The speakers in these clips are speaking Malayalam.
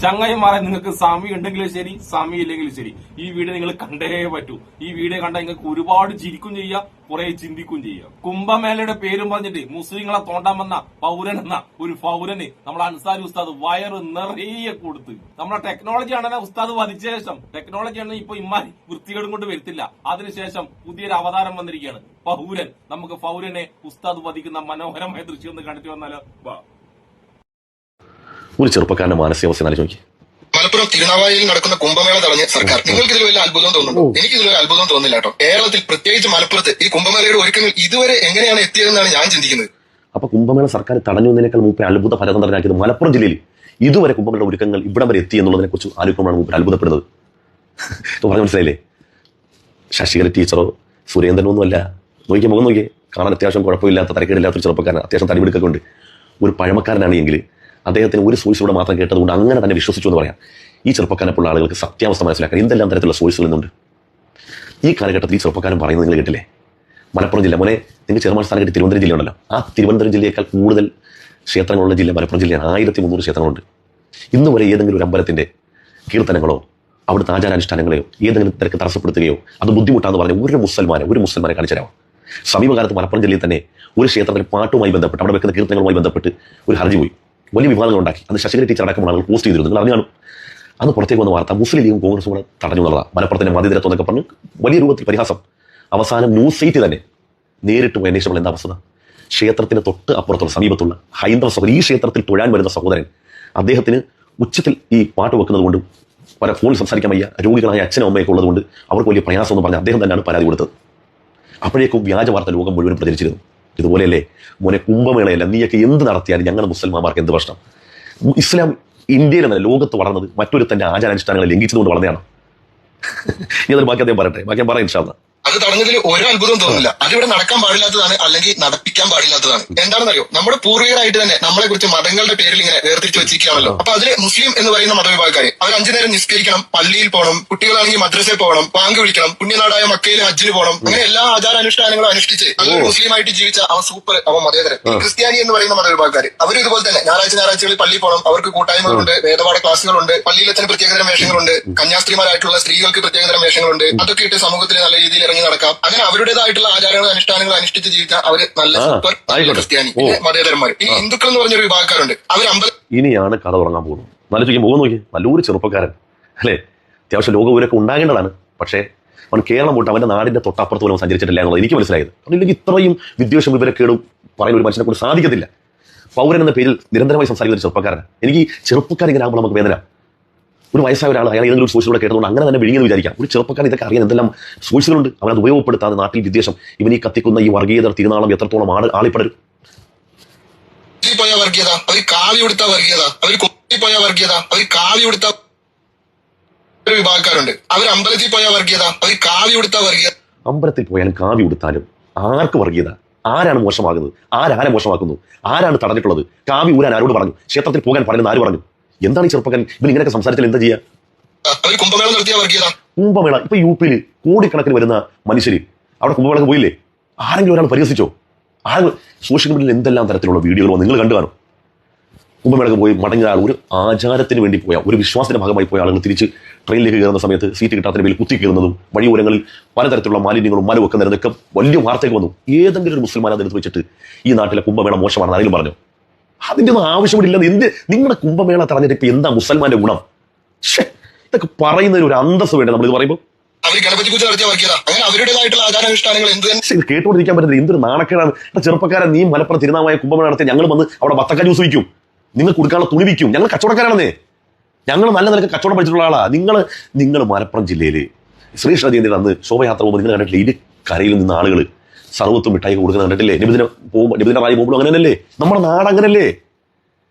ചങ്ങായിമാരെ, നിങ്ങൾക്ക് സമയം ഉണ്ടെങ്കിലും ശരി, സമയം ഇല്ലെങ്കിലും ശരി, ഈ വീഡിയോ നിങ്ങൾ കണ്ടേ പറ്റൂ. ഈ വീഡിയോ കണ്ടാൽ നിങ്ങൾക്ക് ഒരുപാട് ചിരിക്കും ചെയ്യാം, കുറെ ചിന്തിക്കും ചെയ്യാം. കുംഭമേളയുടെ പേരും പറഞ്ഞിട്ട് മുസ്ലിങ്ങളെ തോണ്ടാൻ വന്ന പൗരൻ എന്ന ഒരു പൗരന് നമ്മുടെ അൻസാരി ഉസ്താദ് വയറ് നിറയെ കൊടുത്ത്. നമ്മുടെ ടെക്നോളജി ആണെന്നെ ഉസ്താദ് വധിച്ച ശേഷം, ടെക്നോളജി ആണ് ഇപ്പൊ ഇമ്മാരി വൃത്തികേടും കൊണ്ട് വരുത്തില്ല. അതിനുശേഷം പുതിയൊരു അവതാരം വന്നിരിക്കുകയാണ്, പൗരൻ. നമുക്ക് പൗരനെ ഉസ്താദ് വധിക്കുന്ന മനോഹരമായ ദൃശ്യം ഒന്ന് കണ്ടിട്ട് വന്നാലോ? ഒരു ചെറുപ്പക്കാരന്റെ മാനസികാവസ്ഥ ആലോചിച്ച് മലപ്പുറം തിരുനാവായയിൽ നടക്കുന്ന കുംഭമേള തടഞ്ഞ സർക്കാർ. നിങ്ങൾക്ക് ഇതിൽ വലിയ അത്ഭുതം തോന്നുന്നു? എനിക്ക് ഇതിലൊരു അത്ഭുതം തോന്നുന്നില്ല കേട്ടോ. കേരളത്തിൽ പ്രത്യേകിച്ച് മലപ്പുറത്ത് ഈ കുംഭമേളയുടെ ഒരുക്കങ്ങൾ ഇതുവരെ എങ്ങനെയാണ് എത്തിയതെന്നാണ് ഞാൻ ചിന്തിക്കുന്നത്. അപ്പൊ കുംഭമേള സർക്കാർ തടഞ്ഞതിനേക്കാൾ മുമ്പേ അത്ഭുത പരതന്ത്രനാക്കിയത് മലപ്പുറം ജില്ലയിൽ ഇതുവരെ കുംഭമേള ഒരുക്കങ്ങൾ ഇവിടം വരെ എത്തി എന്നുള്ളതിനെ കുറിച്ച് ആലോചിക്കുമ്പോഴാണ് മുമ്പ് അത്ഭുതപ്പെടുന്നത്. പറഞ്ഞു മനസ്സിലായില്ലേ? ശശികല ടീച്ചറോ സുരേന്ദ്രനോ ഒന്നുമല്ല. നോക്കിയ മുഖം നോക്കിയേ, കാണാൻ അത്യാവശ്യം കുഴപ്പമില്ലാത്ത തരക്കേടില്ലാത്തൊരു ചെറുപ്പക്കാരൻ, അത്യാവശ്യം തടിപിടുക്കൊക്കെ ഉണ്ട്. ഒരു പഴമക്കാരനാണ് എങ്കിൽ അദ്ദേഹത്തിന് ഒരു സോഴ്സിലൂടെ മാത്രം കേട്ടതുകൊണ്ട് അങ്ങനെ തന്നെ വിശ്വസിച്ചു എന്ന് പറയാം. ഈ ചെറുപ്പക്കാരനെപ്പോഴുള്ള ആളുകൾക്ക് സത്യാവസ്ഥ മനസ്സിലാക്കാൻ എന്തെല്ലാം തരത്തിലുള്ള സോഴ്സുകൾ നിന്നുണ്ട്. ഈ കാലഘട്ടത്തിൽ ഈ ചെറുപ്പക്കാരൻ പറയുന്നത് നിങ്ങൾ കേട്ടില്ലേ? മലപ്പുറം ജില്ല, മോനെ നിങ്ങൾ ചെറുമാൻ സ്ഥാനം കിട്ടി തിരുവനന്തപുരം ജില്ല ഉണ്ടല്ലോ, ആ തിരുവനന്തപുരം ജില്ലയേക്കാൾ കൂടുതൽ ക്ഷേത്രങ്ങളുള്ള ജില്ല മലപ്പുറം ജില്ലയാണ്. 1300 ക്ഷേത്രങ്ങളുണ്ട്. ഇന്ന് വരെ ഏതെങ്കിലും ഒരു അമ്പലത്തിന്റെ കീർത്തനങ്ങളോ അവിടുത്തെ ആചാരാനുഷ്ഠാനങ്ങളെയോ ഏതെങ്കിലും തിരക്ക് തടസ്സപ്പെടുത്തുകയോ അത് ബുദ്ധിമുട്ടാന്ന് പറഞ്ഞ ഒരു മുസൽമാനെ കാണിച്ചു തരാം. സമീപകാലത്ത് മലപ്പുറം ജില്ലയിൽ തന്നെ ഒരു ക്ഷേത്രത്തിൽ പാട്ടുമായി ബന്ധപ്പെട്ട് അവിടെ വെക്കുന്ന കീർത്തനങ്ങളുമായി ബന്ധപ്പെട്ട് ഒരു ഹർജി പോയി, വലിയ വിവാദങ്ങൾ ഉണ്ടാക്കി. അത് ശശികല ടീച്ചർ അടക്കമുള്ള ആളുകൾ പോസ്റ്റ് ചെയ്തിരുന്നു. നിങ്ങൾ അറിഞ്ഞാണ് അന്ന് പുറത്തേക്ക് വന്ന വാർത്ത മുസ്ലിം ലീഗും കോൺഗ്രസും കൂടെ തടഞ്ഞു എന്നുള്ളതാണ്. മലപ്പുറത്തിന്റെ മതേതരത്വം എന്നൊക്കെ പറഞ്ഞ് വലിയ രൂപത്തിൽ പരിഹാസം. അവസാനം ന്യൂസ് സൈറ്റ് തന്നെ നേരിട്ട് പോയി അന്വേഷണം എന്താ അവസ്ഥ? ക്ഷേത്രത്തിന് തൊട്ട് അപ്പുറത്തുള്ള സമീപത്തുള്ള ഹൈന്ദവ സഹോദരൻ, ഈ ക്ഷേത്രത്തിൽ തൊഴാൻ വരുന്ന സഹോദരൻ, അദ്ദേഹത്തിന് ഉച്ചത്തിൽ ഈ പാട്ട് വെക്കുന്നത് കൊണ്ട് പല ഫോണിൽ സംസാരിക്കാൻ വയ്യ, രോഗികളായ അച്ഛനും അമ്മയൊക്കെ ഉള്ളതുകൊണ്ട് അവർക്ക് വലിയ പ്രയാസം എന്ന് പറഞ്ഞ് അദ്ദേഹം തന്നെയാണ് പരാതി കൊടുത്തത്. അപ്പോഴേക്കും വ്യാജ വാർത്ത ലോകം മുഴുവൻ പ്രചരിച്ചിരുന്നു. ഇതുപോലെയല്ലേ മോനെ കുംഭമേളയല്ല, നീയൊക്കെ എന്ത് നടത്തിയാലും ഞങ്ങളുടെ മുസൽമാന്മാർക്ക് എന്ത് പ്രശ്നം? ഇസ്ലാം ഇന്ത്യയിൽ തന്നെ ലോകത്ത് വളർന്നത് മറ്റൊരു തന്റെ ആചാരാനുഷ്ഠാനങ്ങളെ ലംഘിച്ചതുകൊണ്ട് വളർന്നതാണ്. ഇതൊരു ബാക്കി അദ്ദേഹം പറയട്ടെ, ബാക്കി ഞാൻ പറയാം ഇൻഷാ അല്ലാഹ്. അത് തടഞ്ഞതിൽ ഒരു അത്ഭുതം തോന്നുന്നില്ല. അതിവിടെ നടക്കാൻ പാടില്ലാത്തതാണ്, അല്ലെങ്കിൽ നടപ്പിക്കാൻ പാടില്ലാത്തതാണ്. എന്താണെന്നറിയോ? നമ്മുടെ പൂർവികരായിട്ട് തന്നെ നമ്മളെ കുറിച്ച് മതങ്ങളുടെ പേരിൽ ഇങ്ങനെ വേർതിരിച്ച് വെച്ചിരിക്കുകയാണല്ലോ. അപ്പൊ അതിൽ മുസ്ലിം എന്ന് പറയുന്ന മതവിഭാഗക്കാര് അവർ 5 നേരം നിസ്കരിക്കണം, പള്ളിയിൽ പോകണം, കുട്ടികളാണെങ്കിൽ മദ്രസയിൽ പോകണം, പാങ്ക് വിളിക്കണം, പുണ്യനാടായ മക്കയിൽ ഹജ്ജിന് പോകണം, അങ്ങനെ എല്ലാ ആചാരാനുഷ്ഠാനങ്ങളും അനുഷ്ഠിച്ച് അതൊരു മുസ്ലിമായിട്ട് ജീവിച്ച അവൻ സൂപ്പർ, അവൻ മതേതരൻ. ക്രിസ്ത്യാനി എന്ന് പറയുന്ന മതവിഭാഗക്കാര് അവർ ഇതുപോലെ തന്നെ ഞായറാഴ്ചകളിൽ പള്ളിയിൽ പോകണം, അവർക്ക് കൂട്ടായ്മകളുണ്ട്, വേദപാഠ ക്ലാസ്സുകളുണ്ട്, പള്ളിയിലത്തിന് പ്രത്യേകതരം വേഷങ്ങളുണ്ട്, കന്യാസ്ത്രീമാരായിട്ടുള്ള സ്ത്രീകൾക്ക് പ്രത്യേകതരം വേഷങ്ങളുണ്ട്. അതൊക്കെ ഇട്ട് സമൂഹത്തിൽ നല്ല രീതിയിൽ ഇറങ്ങി നടക്കാം. അങ്ങനെ അവരുടേതായിട്ടുള്ള ആചാരങ്ങളും അനുഷ്ഠാനങ്ങളും അനുഷ്ഠിച്ച് ജീവിച്ച അവര് നല്ല സൂപ്പർ ക്രിസ്ത്യാനി മതേതരന്മാർ. ഈ ഹിന്ദുക്കൾ എന്ന് പറഞ്ഞൊരു വിഭാഗക്കാരുണ്ട്, അവർ ഇനിയാണ് കഥ തുടങ്ങാൻ പോകുന്നത്. നല്ല മുഖം നോക്കി, നല്ലൊരു ചെറുപ്പക്കാരൻ അല്ലേ? അത്യാവശ്യം ലോകവിവരൊക്കെ ഉണ്ടാകേണ്ടതാണ്. പക്ഷേ അവൻ കേരളം വിട്ട് അവന്റെ നാടിന്റെ തൊട്ടപ്പുറത്ത് പോലും സഞ്ചരിച്ചിട്ടില്ല എന്നുള്ളത് എനിക്ക് മനസ്സിലായത്. അല്ലെങ്കിൽ ഇത്രയും വിദ്വേഷം വിവരക്കേടും പറയുന്ന ഒരു മനുഷ്യനെ കൊണ്ട് സാധിക്കത്തില്ല. പൗരൻ എന്ന പേരിൽ നിരന്തരമായി സംസാരിക്കുന്ന ഒരു ചെറുപ്പക്കാരൻ. എനിക്ക് ചെറുപ്പക്കാരിങ്ങനെ ആകുമ്പോൾ നമുക്ക് വേദന. ഒരു വയസ്സായ ഒരാൾ അയാൾ ഏതെങ്കിലും ഒരു സോഴ്സിലൂടെ കേട്ടതുകൊണ്ട് അങ്ങനെ തന്നെ വിഴുങ്ങിയെന്ന് വിചാരിക്കാം. ഒരു ചെറുപ്പക്കാരൻ ഇതൊക്കെ അറിയാൻ എന്തെല്ലാം സോഴ്സുകളുണ്ട്. അവനത് ഉപയോഗപ്പെടുത്താതെ നാട്ടിൽ വിദ്വേഷം, ഇവൻ ഈ കത്തിക്കുന്ന ഈ വർഗീയത തിരുനാളം എത്രത്തോളം ആളിപ്പടരും. വർഗീയത, അവർ കാവി കൊടുത്ത വർഗീയത, അവർ കൊത്തിപ്പോയ വർഗീയത, അവർ കാവി കൊടുത്ത ഒരു വിഭാഗക്കാരുണ്ട്. അവർ അമ്പലത്തിൽ പോയ വർഗീയത, അവർ കാവി കൊടുത്ത വർഗീയത. അമ്പലത്തിൽ പോയാലും കാവി കൊടുത്താലും ആർക്ക് വർഗീയത? ആരാണ് മോശമാകുന്നത്? ആരാരെ മോശമാക്കുന്നു? ആരാണ് തടഞ്ഞിട്ടുള്ളത്? കാവി ഊരാൻ ആരോട് പറഞ്ഞു? ക്ഷേത്രത്തിൽ പോകാൻ പറയുന്നത് ആര് പറഞ്ഞു? എന്താണ് ഈ ചെറുപ്പക്കാരൻ ഇവൻ ഇങ്ങനെയൊക്കെ സംസാരിച്ചാൽ എന്താ ചെയ്യാ? കുംഭമേള നടത്തിയ വർഗീയത. കുംഭമേള ഇപ്പൊ യുപിയിൽ കോടിക്കണക്കിന് വരുന്ന മനുഷ്യര് അവിടെ കുംഭമേളക്ക് പോയില്ലേ? ആരെങ്കിലും ഒരാൾ പരിഹസിച്ചോ? സോഷ്യൽ മീഡിയയിൽ എന്തെല്ലാം തരത്തിലുള്ള വീഡിയോകളോ നിങ്ങൾ കണ്ടു കാണും. കുംഭമേളക്ക് പോയി മടങ്ങിയ ആൾ ഒരു ആചാരത്തിന് വേണ്ടി പോയ, ഒരു വിശ്വാസത്തിന്റെ ഭാഗമായി പോയ ആളുകൾ തിരിച്ച് ട്രെയിനിലേക്ക് കയറുന്ന സമയത്ത് സീറ്റ് കിട്ടാത്തതിന് പേരിൽ കുത്തി കയറുന്നതും വഴിയോരങ്ങളിൽ പലതരത്തിലുള്ള മാലിന്യങ്ങളും മല വെക്കുന്നതൊക്കെ വലിയ വാർത്തയ്ക്ക് വന്നു. ഏതെങ്കിലും ഒരു മുസ്ലിം അതിനകത്ത് വെച്ചിട്ട് ഈ നാട്ടിലെ കുംഭമേള മോശമാണെന്ന് ആരെങ്കിലും പറഞ്ഞു? അതിന്റെ ഒന്നും ആവശ്യമില്ലെന്ന്. എന്ത് നിങ്ങളുടെ കുംഭമേള തടഞ്ഞിട്ട് ഇപ്പൊ എന്താ മുസൽമാന്റെ ഗുണം? ഇതൊക്കെ പറയുന്നതിന് ഒരു അന്തസ് വേണ്ടേ നമ്മൾ ഇത് പറയുമ്പോൾ? ഇത് കേട്ടുകൊണ്ടിരിക്കാൻ പറ്റുന്നത് എന്തൊരു നാണക്കേടാണ്. ചെറുപ്പക്കാരൻ, നീ മലപ്പുറം തിരുനാവായ കുംഭമേള നടത്തി ഞങ്ങൾ വന്ന് അവിടെ ബത്തക്ക ജ്യൂസ് വയ്ക്കും, നിങ്ങൾ കൊടുക്കാനുള്ള തുണി വിൽക്കും. ഞങ്ങൾ കച്ചവടക്കാരാണെന്നേ, ഞങ്ങൾ നല്ല നിലക്ക് കച്ചവടം പഠിച്ചിട്ടുള്ള ആളാ. നിങ്ങൾ മലപ്പുറം ജില്ലയിൽ ശ്രീകൃഷ്ണ ജയന്തി അന്ന് ശോഭയാത്ര പോകുമ്പോൾ നിങ്ങൾ കണ്ടിട്ടില്ലേ? ഇത് കരയിൽ നിന്ന് ആളുകൾ സർവത്തും മിഠായി കൊടുക്കുന്നത് കണ്ടിട്ടില്ലേ? നിബിദിന റായി പോകുമ്പോൾ അങ്ങനെ തന്നെയല്ലേ? നമ്മുടെ നാട് അങ്ങനല്ലേ?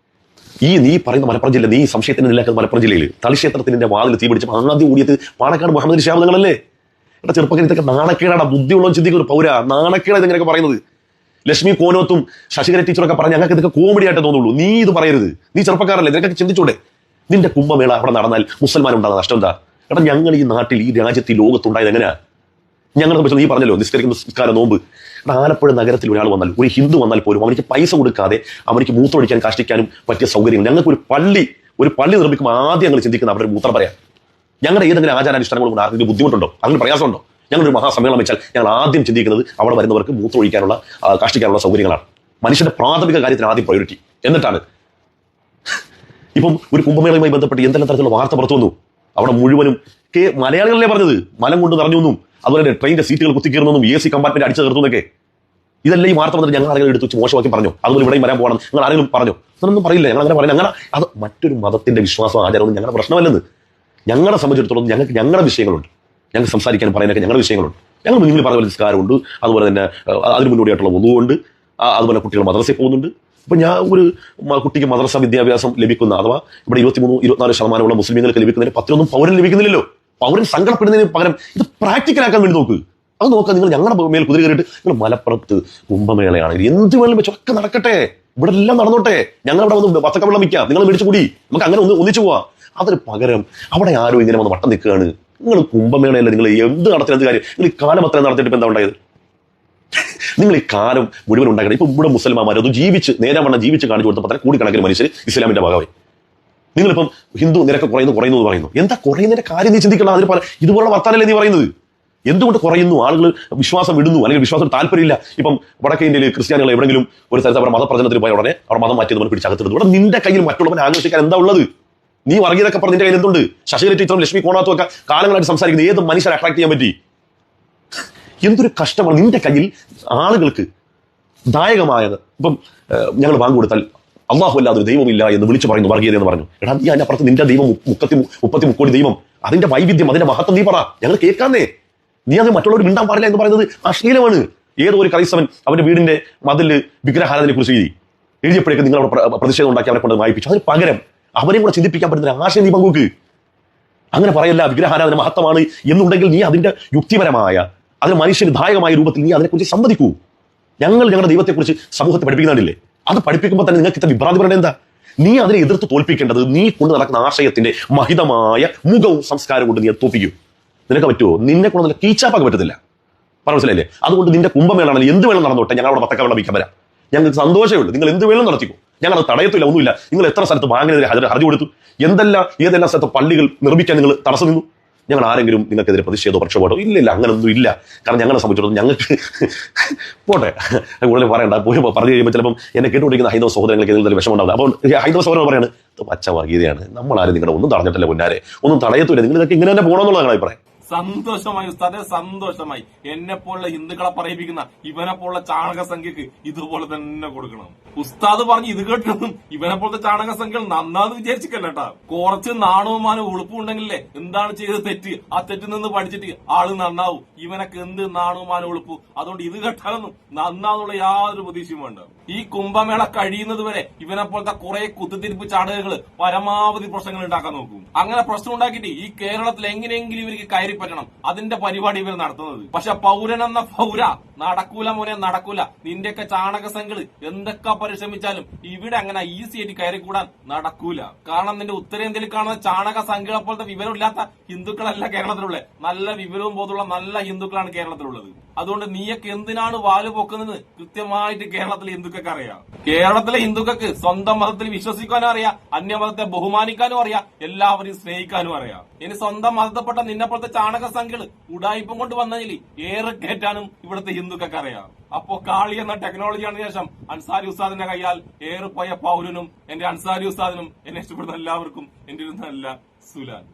നീ പറയുന്ന മലപ്പുറം ജില്ല, നീ സംശയത്തിന് നിലനിൽക്കുന്ന മലപ്പുറം ജില്ലയിൽ തളിക്ഷേത്രത്തിന്റെ വാതിൽ തീ പിടിച്ചപ്പോൾ ആദ്യം ഓടിയത് പാണക്കാട് മുഹമ്മദ് ശാബദങ്ങളല്ലേ? എടാ ചെറുപ്പക്കാർ, ഇതൊക്കെ നാണക്കേടാണ്. ബുദ്ധിയുള്ളവൻ ചിന്തിക്കുന്ന ഒരു പൗര നാണക്കേടാ ഇതെങ്ങനെയൊക്കെ പറയുന്നത്. ലക്ഷ്മി കോനോത്തും ശശികല ടീച്ചറൊക്കെ പറഞ്ഞ് ഞങ്ങൾക്ക് ഇതൊക്കെ കോമഡി ആയിട്ട് തോന്നുള്ളൂ. നീ ഇത് പറയരുത്. നീ ചെറുപ്പക്കാരല്ലേ, നിനക്കൊക്കെ ചിന്തിച്ചൂടെ? നിന്റെ കുംഭമേള അവിടെ നടന്നാൽ മുസൽമാൻ ഉണ്ടാകുന്ന നഷ്ടം എന്താ? എടാ ഞങ്ങൾ ഈ നാട്ടിൽ, ഈ രാജ്യത്ത്, ഈ ലോകത്തുണ്ടായത് എങ്ങനെയാ? ഞങ്ങളെ സംബന്ധിച്ച് നീ പറഞ്ഞല്ലോ നിസ്കരിക്കുന്ന നിസ്കാരം, നോമ്പ്. ആലപ്പുഴ നഗരത്തിൽ ഒരാൾ വന്നാൽ, ഒരു ഹിന്ദു വന്നാൽ പോലും അവനിക്ക് പൈസ കൊടുക്കാതെ അവനിക്ക് മൂത്രമൊഴിക്കാൻ കാഷ്ടിക്കാനും പറ്റിയ സൗകര്യങ്ങൾ. ഞങ്ങൾക്കൊരു പള്ളി ഒരു പള്ളി നിർമ്മിക്കുമ്പോൾ ആദ്യം ഞങ്ങൾ ചിന്തിക്കുന്ന അവരുടെ മൂത്രം പറയാം. ഞങ്ങളുടെ ഏതെങ്കിലും ആചാരാനുഷ്ഠാനങ്ങൾ കൊണ്ട് ആർക്കെങ്കിലും ബുദ്ധിമുട്ടുണ്ടോ, അങ്ങനെ പ്രയാസമുണ്ടോ? ഞങ്ങളൊരു മഹാസമ്മേളനം വെച്ചാൽ ഞങ്ങൾ ആദ്യം ചിന്തിക്കുന്നത് അവിടെ വരുന്നവർക്ക് മൂത്രം ഒഴിക്കാനുള്ള കാഷ്ടിക്കാനുള്ള സൗകര്യങ്ങളാണ്. മനുഷ്യന്റെ പ്രാഥമിക കാര്യത്തിന് ആദ്യം പ്രയോറിറ്റി. എന്നിട്ടാണ് ഇപ്പം ഒരു കുംഭമേളയുമായി ബന്ധപ്പെട്ട് എന്തെല്ലാം തരത്തിലുള്ള വാർത്ത പുറത്തു വന്നു. അവിടെ മുഴുവനും മലയാളികളല്ലേ പറഞ്ഞത് മലം കൊണ്ട് നിറഞ്ഞു എന്നും അതുപോലെ ട്രെയിനിന്റെ സീറ്റുകൾ കുത്തിക്കീറുന്നെന്നും AC കമ്പാർട്ട്മെന്റ് അടിച്ചു തീർത്തുന്നൊക്കെ. ഇതെല്ലാം ഈ വാർത്ത വന്നിട്ട് ഞങ്ങൾ ആരെങ്കിലും എടുത്ത് വെച്ച് മോശമാക്കി പറഞ്ഞു അതുപോലെ ഇവിടെയും വരാൻ പോകണം നിങ്ങൾ ആരെങ്കിലും പറഞ്ഞു? അതൊന്നും പറയില്ല. ഞങ്ങൾ അങ്ങനെ പറയുന്നത് അങ്ങനെ അത് മറ്റൊരു മതത്തിന്റെ വിശ്വാസം ആചാരമൊന്നും ഞങ്ങളുടെ പ്രശ്നമല്ലെന്ന്. ഞങ്ങളെ സംബന്ധിച്ചിടത്തോളം ഞങ്ങൾക്ക് ഞങ്ങളുടെ വിഷയങ്ങളുണ്ട്. ഞങ്ങൾക്ക് സംസാരിക്കാനും പറയാനൊക്കെ ഞങ്ങളുടെ വിഷയങ്ങളുണ്ട്. ഞങ്ങൾ നിങ്ങൾ പറഞ്ഞ പോലെ നിസ്കാരമുണ്ട്, അതുപോലെ തന്നെ അതിന് മുന്നോടിയായിട്ടുള്ള ഒന്നുകൊണ്ട്, അതുപോലെ കുട്ടികൾ മദ്രസയിൽ പോകുന്നുണ്ട്. ഇപ്പൊ ഞാൻ ഒരു കുട്ടിക്ക് മദ്രസ വിദ്യാഭ്യാസം ലഭിക്കുന്ന അഥവാ ഇവിടെ 23-24% മുസ്ലിങ്ങൾക്ക് ലഭിക്കുന്നതിന് 10 പൗരൻ ലഭിക്കുന്നില്ലല്ലോ. പൗരൻ സങ്കടപ്പെടുന്നതിന് പകരം ഇത് പ്രാക്ടിക്കലാക്കാൻ വേണ്ടി നോക്ക്. അത് നോക്കാം. നിങ്ങൾ ഞങ്ങളുടെ മേൽ കുതിര കയറിയിട്ട് നിങ്ങൾ മലപ്പുറത്ത് കുംഭമേളയാണ് എന്ത് വേണം വെച്ചൊക്കെ നടക്കട്ടെ, ഇവിടെ എല്ലാം നടന്നോട്ടെ, ഞങ്ങൾ അവിടെ വന്ന് വത്തക്ക വെള്ളം വിൽക്കാം, നിങ്ങൾ മേടിച്ചു കൂടി നമുക്ക് അങ്ങനെ ഒന്നിച്ചു പോവാം. അതിന് പകരം അവിടെ ആരും ഇങ്ങനെ വന്ന് വട്ടം നിൽക്കുകയാണ്. നിങ്ങൾ കുംഭമേളയല്ല, നിങ്ങൾ എന്ത് നടത്തുന്ന എന്ത് കാര്യം? നിങ്ങൾ ഈ കാലം അത്രയും നടത്തിയിട്ട് ഇപ്പം എന്താ ഉണ്ടായത്? നിങ്ങൾ ഈ കാലം മുഴുവൻ ഉണ്ടാക്കണം. ഇപ്പൊ ഇവിടെ മുസൽമാന്മാർ അത് നേരവണ്ണം ജീവിച്ച് കാണിച്ചു കൊടുത്തപ്പോൾ തന്നെ കോടിക്കണക്കിന് മനുഷ്യർ ഇസ്ലാമിന്റെ ഭാഗമായി. നിങ്ങളിപ്പം ഹിന്ദു നിരക്ക് കുറയുന്നു എന്ന് പറയുന്നു. എന്താ കുറയുന്നതിന്റെ കാര്യം നീ ചിന്തിക്കണം. അതിന് പല ഇതുപോലുള്ള വർത്താനല്ലേ നീ പറയുന്നത്? എന്തുകൊണ്ട് കുറയുന്നു? ആളുകൾ വിശ്വാസം വിടുന്നു, അല്ലെങ്കിൽ വിശ്വാസം താല്പര്യമില്ല. ഇപ്പം വടക്കേ ഇന്ത്യയിൽ ക്രിസ്ത്യാനികൾ എവിടെയെങ്കിലും ഒരു സ്ഥലത്ത് അവരുടെ മതപ്രചരണത്തിന് പോയ ഉടനെ അവർ മതം മാറ്റി നമ്മൾ പിടിച്ചകത്തിടുന്നു. ഇവിടെ നിന്റെ കയ്യിൽ മറ്റുള്ളവനെ ആകർഷിക്കാൻ എന്താ ഉള്ളത്? നീ വർഗീയതൊക്കെ പറഞ്ഞ നിന്റെ കയ്യിൽ എന്തുണ്ട്? ശശികല ടീച്ചറും ലക്ഷ്മി കോണാത്തും ഒക്കെ കാലങ്ങളായിട്ട് സംസാരിക്കുന്നത് ഏത് മനുഷ്യരെ അട്രാക്ട് ചെയ്യാൻ പറ്റി? എന്തൊരു കഷ്ടമാണ്. നിന്റെ കയ്യിൽ ആളുകൾക്ക് ദായകമായത്. ഇപ്പം ഞങ്ങൾ വാങ്ങി കൊടുത്താൽ അള്ളാഹു അല്ലാതെ ഒരു ദൈവമില്ല എന്ന് വിളിച്ചു പറയുന്നു, വർഗീയത എന്ന് പറഞ്ഞു. എടാ നീ അതിനപ്പുറത്ത് നിന്റെ ദൈവം 30 കോടി ദൈവം, അതിന്റെ വൈവിധ്യം, അതിന്റെ മഹത്വം നീ പറ, ഞങ്ങൾ കേൾക്കാന്നേ. നീ അത് മറ്റുള്ളവർ മിണ്ടാൻ പാടില്ല എന്ന് പറയുന്നത് അശ്ലീലമാണ്. ഏതോ ഒരു ക്രൈസ്തവൻ അവന്റെ വീടിന്റെ മതില് വിഗ്രഹാരാധനയെ കുറിച്ച് എഴുതിയപ്പോഴേക്കും നിങ്ങൾ അവിടെ പ്രതിഷേധം ഉണ്ടാക്കി അവനെ കൊണ്ട് വായിപ്പിച്ചു. അതിന് പകരം അവരെയും കൂടെ ചിന്തിപ്പിക്കാൻ പറ്റുന്ന ആശയം നീ പങ്കുവെക്ക്. അങ്ങനെ പറയല്ല, വിഗ്രഹാരാധന മഹത്വമാണ് എന്നുണ്ടെങ്കിൽ നീ അതിന്റെ യുക്തിപരമായ, അതിന് മനുഷ്യന് ദായകമായ രൂപത്തിൽ നീ അതിനെക്കുറിച്ച് സമ്മതിക്കൂ. ഞങ്ങളുടെ ദൈവത്തെക്കുറിച്ച് സമൂഹത്തെ പഠിപ്പിക്കുന്നില്ലേ? അത് പഠിപ്പിക്കുമ്പോൾ തന്നെ നിങ്ങൾക്ക് ഇത്ര വിഭ്രാന്തി പറയേണ്ട എന്താ? നീ അതിനെ എതിർത്ത് തോൽപ്പിക്കേണ്ടത് നീ കൊണ്ട് നടക്കുന്ന ആശയത്തിന്റെ മഹിതമായ മുഖവും സംസ്കാരം കൊണ്ട് നീ അത് തോൽപ്പിക്കും. നിനക്ക് പറ്റുമോ? നിന്നെ കൊണ്ട് നല്ല കീച്ചാപ്പാക്കാൻ പറ്റത്തില്ല. മനസ്സിലായില്ലേ? അതുകൊണ്ട് നിന്റെ കുംഭമേളാണെങ്കിൽ എന്ത് വേണം നടന്നോട്ടെ, ഞങ്ങളവിടെ വത്തക്ക വെള്ളം വിൽക്കാൻ വരാം. ഞങ്ങൾക്ക് സന്തോഷമേ ഉള്ളൂ. നിങ്ങൾ എന്ത് വേണം നടത്തിക്കോ, ഞങ്ങൾ അത് തടയത്തില്ല, ഒന്നുമില്ല. നിങ്ങൾ എത്ര സ്ഥലത്ത് ബാങ്കിനെതിരെ ഹർജി കൊടുത്തു, ഏതെല്ലാം സ്ഥലത്ത് പള്ളികൾ നിർമ്മിക്കാൻ നിങ്ങൾ തടസ്സം നിന്നു. ഞങ്ങൾ ആരെങ്കിലും നിങ്ങൾക്കെതിരെ പ്രതിഷേധമോ പ്രക്ഷോഭമോ ഇല്ല, അങ്ങനൊന്നും ഇല്ല. കാരണം ഞങ്ങളെ സംബന്ധിച്ചിടത്തോളം ഞങ്ങൾക്ക് പോട്ടെ കൂടുതൽ പറയണ്ട. പറഞ്ഞു കഴിയുമ്പോൾ ചിലപ്പം എന്നെ കേട്ടുകൊണ്ടിരിക്കുന്ന ഹൈന്ദവ സഹോദരങ്ങൾക്ക് എന്തെങ്കിലും വിഷമം ഉണ്ടാവില്ല. അപ്പോൾ ഹൈന്ദവ സഹോദരൻ പറയാണ് പച്ച വർഗീയതയാണ്, നമ്മളാരും നിങ്ങളുടെ ഒന്നും തടഞ്ഞിട്ടില്ല, മുന്നാരെ ഒന്നും തടയത്തില്ല, നിങ്ങൾ ഇതൊക്കെ ഇങ്ങനെ തന്നെ പോകണമെന്നുള്ളതാണ് അഭിപ്രായം. സന്തോഷമായി ഉസ്താദെ, സന്തോഷമായി. എന്നെ പോലുള്ള ഹിന്ദുക്കളെ പറയിപ്പിക്കുന്ന ഇവനെ പോലുള്ള ചാണക സംഖ്യക്ക് ഇതുപോലെ തന്നെ കൊടുക്കണം. ഉസ്താദ് പറഞ്ഞ് ഇത് കേട്ടതും ഇവനെ പോലത്തെ ചാണക സംഖ്യകൾ നന്നാന്ന് വിചാരിച്ചിക്കല്ലേട്ടാ. കുറച്ച് നാണവും മാനവും ഉളുപ്പും ഉണ്ടെങ്കിലേ എന്താണ് ചെയ്ത് തെറ്റ്, ആ തെറ്റിൽ നിന്ന് പഠിച്ചിട്ട് ആള് നന്നാവും. ഇവനൊക്കെ എന്ത് നാണവും മാനവും ഉളുപ്പും. അതുകൊണ്ട് ഇത് കേട്ടാലൊന്നും നന്നാന്നുള്ള യാതൊരു പ്രതീക്ഷയും വേണ്ട. ഈ കുംഭമേള കഴിയുന്നത് വരെ ഇവനെ പോലത്തെ കുറെ കുത്തിത്തിരിപ്പ് ചാടകങ്ങള് പരമാവധി പ്രശ്നങ്ങൾ ഉണ്ടാക്കാൻ നോക്കും. അങ്ങനെ പ്രശ്നം ഉണ്ടാക്കിയിട്ട് ഈ കേരളത്തിൽ എങ്ങനെയെങ്കിലും ഇവർക്ക് കയറി പറ്റണം, അതിന്റെ പരിപാടി ഇവർ നടത്തുന്നത്. പക്ഷെ പൗരനെന്ന പൗര നടക്കൂല മോനെ, നടക്കൂല. നിന്റെയൊക്കെ ചാണക സംഖ്യകൾ എന്തൊക്കെ പരിശ്രമിച്ചാലും ഇവിടെ അങ്ങനെ ഈസി ആയിട്ട് കയറിക്കൂടാൻ നടക്കൂല. കാരണം നിന്റെ ഉത്തരേന്ത്യയിൽ കാണുന്ന ചാണക സംഖ്യകളെ പോലത്തെ വിവരമില്ലാത്ത ഹിന്ദുക്കളല്ല കേരളത്തിലുള്ളത്. നല്ല വിവരവും ബോധമുള്ള നല്ല ഹിന്ദുക്കളാണ് കേരളത്തിലുള്ളത്. അതുകൊണ്ട് നീയൊക്കെ എന്തിനാണ് വാല് പൊക്കുന്നത് കൃത്യമായിട്ട് കേരളത്തിലെ ഹിന്ദുക്കൾക്ക് അറിയാം. കേരളത്തിലെ ഹിന്ദുക്കൾക്ക് സ്വന്തം മതത്തിൽ വിശ്വസിക്കാനും അറിയാം, അന്യമതത്തെ ബഹുമാനിക്കാനും അറിയാം, എല്ലാവരെയും സ്നേഹിക്കാനും അറിയാം. ഇനി സ്വന്തം മതത്തിൽപ്പെട്ട നിന്നെ പോലത്തെ ചാണക സംഖ്യകള് ഉടായിപ്പം കൊണ്ട് വന്നതിൽ ഏറെ കയറ്റാനും ഇവിടുത്തെ ഹിന്ദുക്കൾക്ക് അറിയാം. അപ്പോ കാളി എന്ന ടെക്നോളജിയാണ് ശേഷം അൻസാരി ഉസ്താദിന്റെ കയ്യാൽ ഏറിപ്പോയ പൗരനും എന്റെ അൻസാരി ഉസ്താദിനും എന്നെ ഇഷ്ടപ്പെടുന്ന എല്ലാവർക്കും എന്റെ ഒരു നല്ല സുലാൻ.